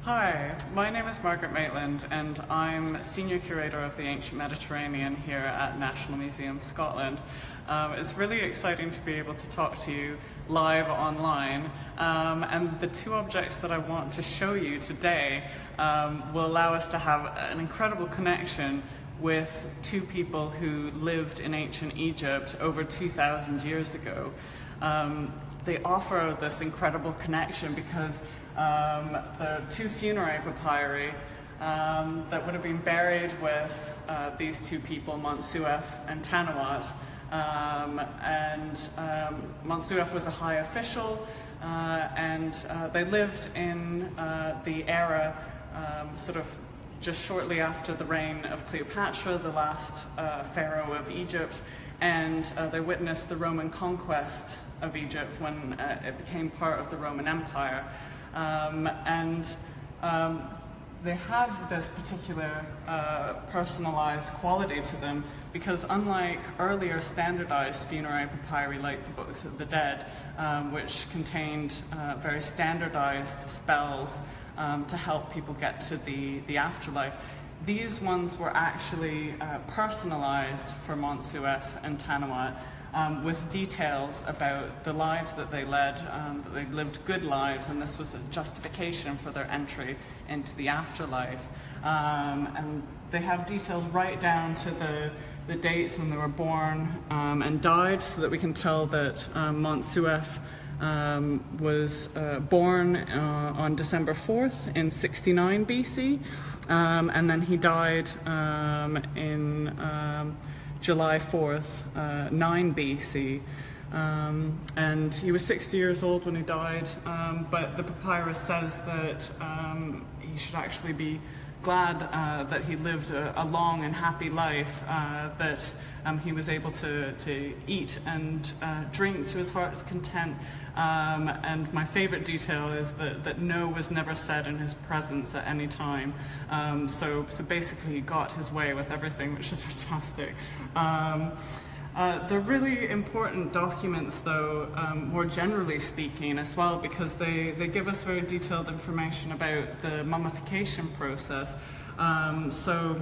Hi, my name is Margaret Maitland and I'm Senior Curator of the Ancient Mediterranean here at National Museum Scotland. It's really exciting to be able to talk to you live online, and the two objects that I want to show you today will allow us to have an incredible connection with two people who lived in ancient Egypt over 2,000 years ago. They offer this incredible connection because there are two funerary papyri that would have been buried with these two people, Montsuef and Tanuat. Montsuef was a high official, and they lived in the era sort of just shortly after the reign of Cleopatra, the last pharaoh of Egypt, and they witnessed the Roman conquest of Egypt when it became part of the Roman Empire. They have this particular personalised quality to them because, unlike earlier standardised funerary papyri like the Books of the Dead, which contained very standardised spells to help people get to the afterlife, these ones were actually personalised for Montsuef and Tanuat, with details about the lives that they led, that they lived good lives, and this was a justification for their entry into the afterlife. And they have details right down to the dates when they were born and died, so that we can tell that Montsuef was born on December 4th in 69 BC, and then he died in July 4th, 9 BC, and he was 60 years old when he died, but the papyrus says that he should actually be glad that he lived a long and happy life, that he was able to eat and drink to his heart's content, and my favorite detail is that no was never said in his presence at any time. So basically he got his way with everything, which is fantastic. They're really important documents, though, more generally speaking as well, because they give us very detailed information about the mummification process. So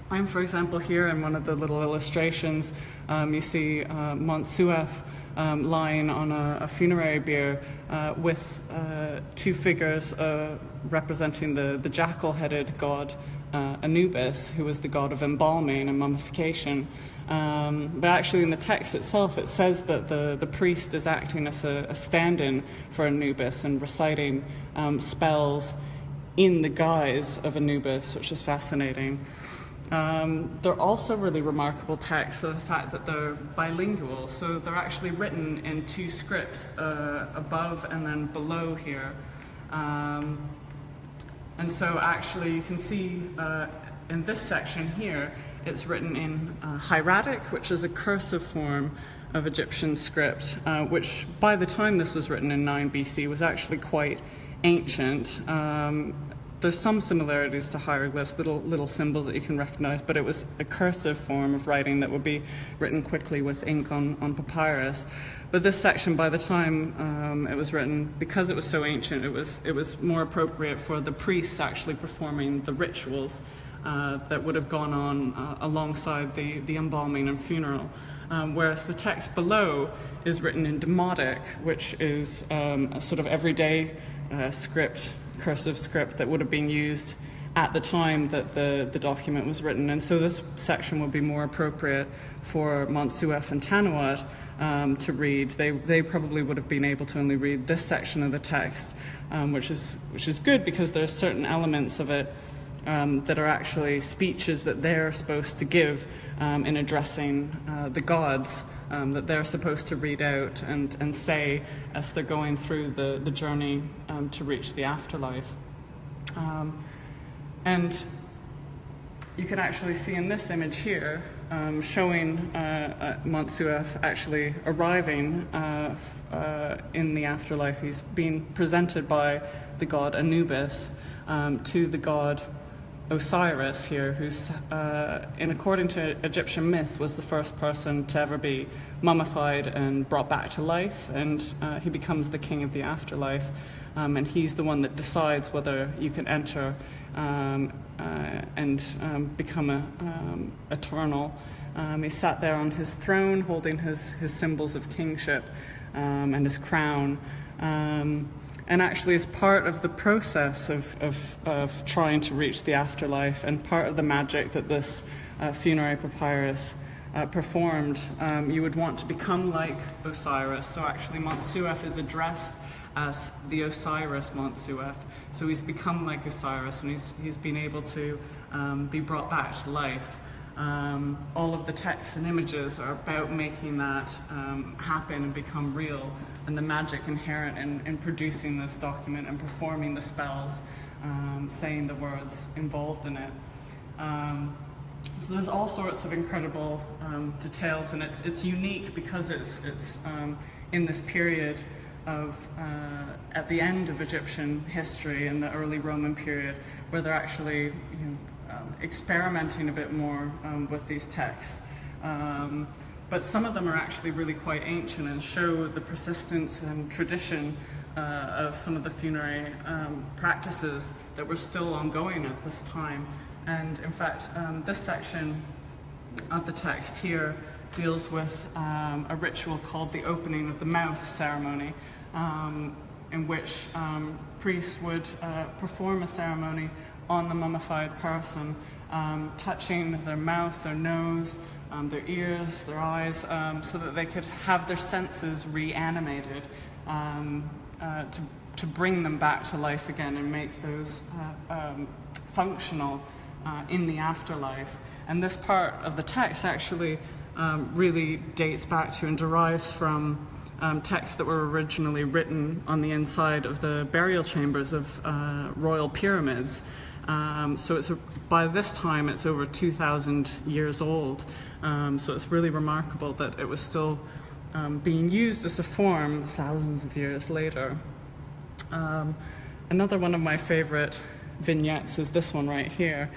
I'm, for example, here in one of the little illustrations, you see Montsuef lying on a funerary bier with two figures representing the jackal-headed god Anubis, who was the god of embalming and mummification. But actually in the text itself it says that the priest is acting as a stand-in for Anubis and reciting spells in the guise of Anubis, which is fascinating. They're also really remarkable texts for the fact that they're bilingual, so they're actually written in two scripts, above and then below here. And so actually you can see in this section here, it's written in hieratic, which is a cursive form of Egyptian script, which by the time this was written in 9 BC was actually quite ancient. There's some similarities to hieroglyphs, little symbols that you can recognize, but it was a cursive form of writing that would be written quickly with ink on papyrus. But this section, by the time it was written, because it was so ancient, it was more appropriate for the priests actually performing the rituals that would have gone on alongside the embalming and funeral. Whereas the text below is written in demotic, which is a sort of everyday script, cursive script that would have been used at the time that the document was written. And so this section would be more appropriate for Montsuef and Tanuat to read. They probably would have been able to only read this section of the text, which is good because there's certain elements of it that are actually speeches that they're supposed to give in addressing the gods, that they're supposed to read out and say as they're going through the journey to reach the afterlife. And you can actually see in this image here, showing Montsuef actually arriving in the afterlife. He's being presented by the god Anubis to the god Osiris here, who's, according to Egyptian myth, was the first person to ever be mummified and brought back to life, and he becomes the king of the afterlife, and he's the one that decides whether you can enter and become eternal. He sat there on his throne holding his symbols of kingship and his crown. And actually, as part of the process of trying to reach the afterlife, and part of the magic that this funerary papyrus performed, you would want to become like Osiris. So actually, Montsuef is addressed as the Osiris Montsuef. So he's become like Osiris, and he's been able to be brought back to life. All of the texts and images are about making that happen and become real, and the magic inherent in producing this document and performing the spells, saying the words involved in it. So there's all sorts of incredible details, and it's unique because it's in this period of at the end of Egyptian history and the early Roman period, where they're actually experimenting a bit more with these texts. But some of them are actually really quite ancient and show the persistence and tradition of some of the funerary practices that were still ongoing at this time. And in fact, this section of the text here deals with a ritual called the opening of the mouth ceremony, in which priests would perform a ceremony on the mummified person, touching their mouth, their nose, their ears, their eyes, so that they could have their senses reanimated to bring them back to life again and make those functional in the afterlife. And this part of the text actually really dates back to and derives from texts that were originally written on the inside of the burial chambers of royal pyramids. So by this time it's over 2,000 years old, so it's really remarkable that it was still being used as a form thousands of years later. Another one of my favorite vignettes is this one right here,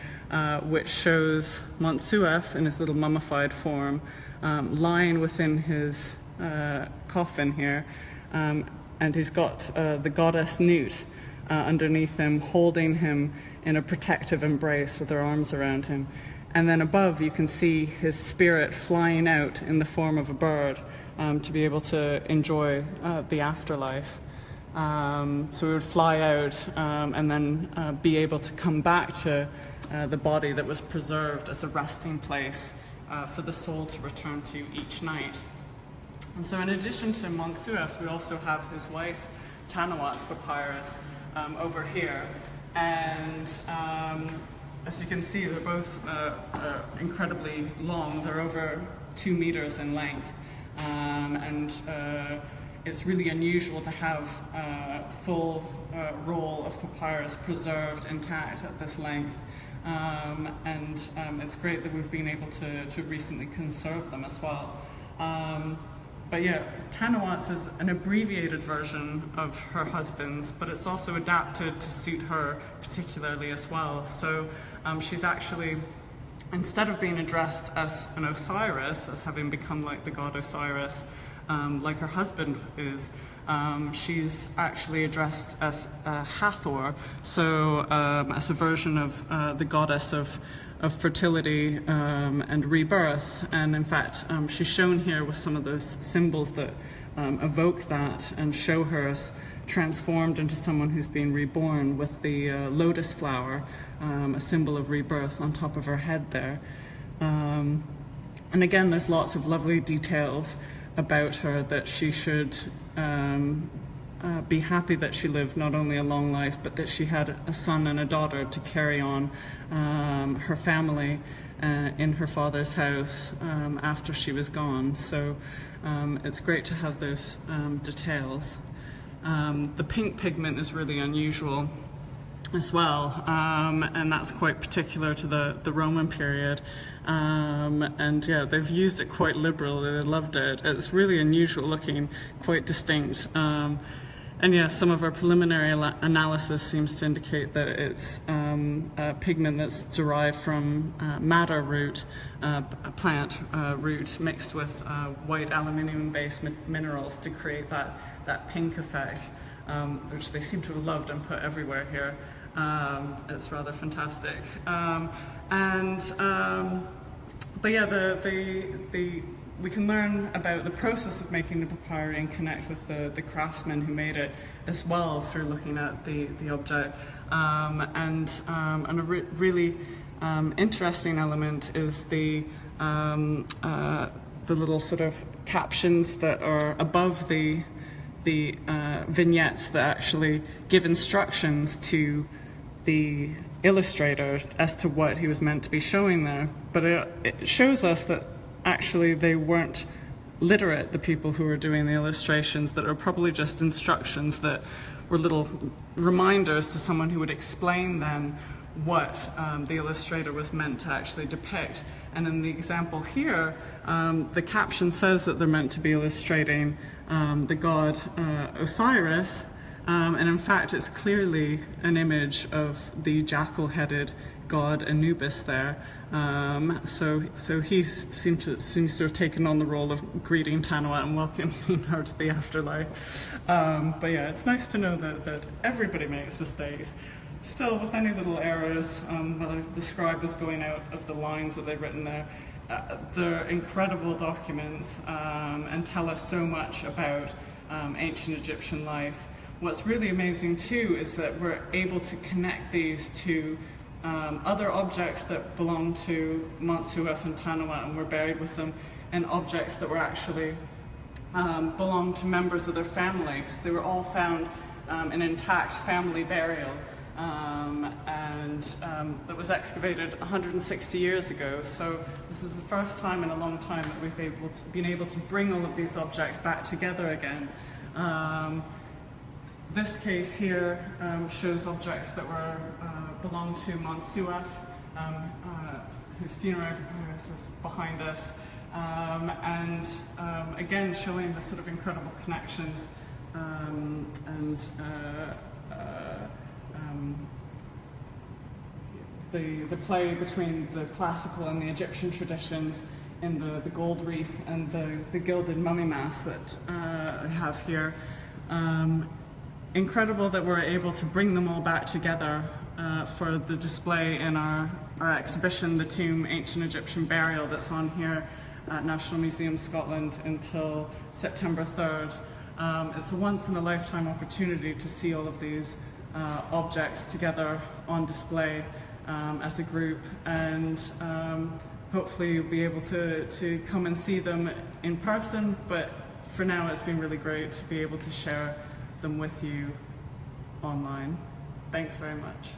which shows Montsuef in his little mummified form lying within his coffin here, and he's got the goddess Nut underneath him, holding him in a protective embrace with her arms around him. And then above you can see his spirit flying out in the form of a bird to be able to enjoy the afterlife. So he would fly out and then be able to come back to the body that was preserved as a resting place for the soul to return to each night. And so in addition to Montsuef's, we also have his wife Tanuat's papyrus over here. And as you can see, they're both incredibly long. They're over 2 meters in length. And it's really unusual to have a full roll of papyrus preserved intact at this length. And it's great that we've been able to recently conserve them as well. But yeah, Tanuat's is an abbreviated version of her husband's, but it's also adapted to suit her particularly as well. So she's actually, instead of being addressed as an Osiris, as having become like the god Osiris, like her husband is, she's actually addressed as Hathor, so as a version of the goddess of fertility and rebirth. And in fact, she's shown here with some of those symbols that evoke that and show her as transformed into someone who's been reborn, with the lotus flower, a symbol of rebirth, on top of her head there. And again, there's lots of lovely details about her, that she should be happy that she lived not only a long life, but that she had a son and a daughter to carry on her family in her father's house after she was gone. So it's great to have those details. The pink pigment is really unusual as well, and that's quite particular to the Roman period. And yeah, they've used it quite liberally. They loved it. It's really unusual looking, quite distinct. And yes, some of our preliminary analysis seems to indicate that it's a pigment that's derived from madder root, a plant root mixed with white aluminium-based minerals to create that pink effect, which they seem to have loved and put everywhere here. It's rather fantastic. But yeah, we can learn about the process of making the papyri and connect with the craftsmen who made it as well through looking at the object. And a really interesting element is the little sort of captions that are above the vignettes that actually give instructions to the illustrator as to what he was meant to be showing there. But it shows us that actually they weren't literate, the people who were doing the illustrations, that are probably just instructions that were little reminders to someone who would explain then what the illustrator was meant to actually depict. And in the example here, the caption says that they're meant to be illustrating the god Osiris, and in fact it's clearly an image of the jackal-headed god Anubis there. So he seems to have taken on the role of greeting Tanuat and welcoming her to the afterlife. But yeah, it's nice to know that everybody makes mistakes. Still, with any little errors that I've described as going out of the lines that they've written there, they're incredible documents and tell us so much about ancient Egyptian life. What's really amazing too is that we're able to connect these to other objects that belong to Montsuef and Tanuat and were buried with them, and objects that were actually belonged to members of their families. They were all found in intact family burial, and that was excavated 160 years ago. So this is the first time in a long time that we've been able to bring all of these objects back together again. This case here shows objects that were belonged to Monsuef, whose funerary papyri is behind us, and again showing the sort of incredible connections the play between the classical and the Egyptian traditions in the gold wreath and the gilded mummy mask that I have here. Incredible that we're able to bring them all back together for the display in our exhibition, The Tomb, Ancient Egyptian Burial, that's on here at National Museum Scotland until September 3rd. It's a once-in-a-lifetime opportunity to see all of these objects together on display as a group, and hopefully you'll be able to come and see them in person, but for now it's been really great to be able to share them with you online. Thanks very much.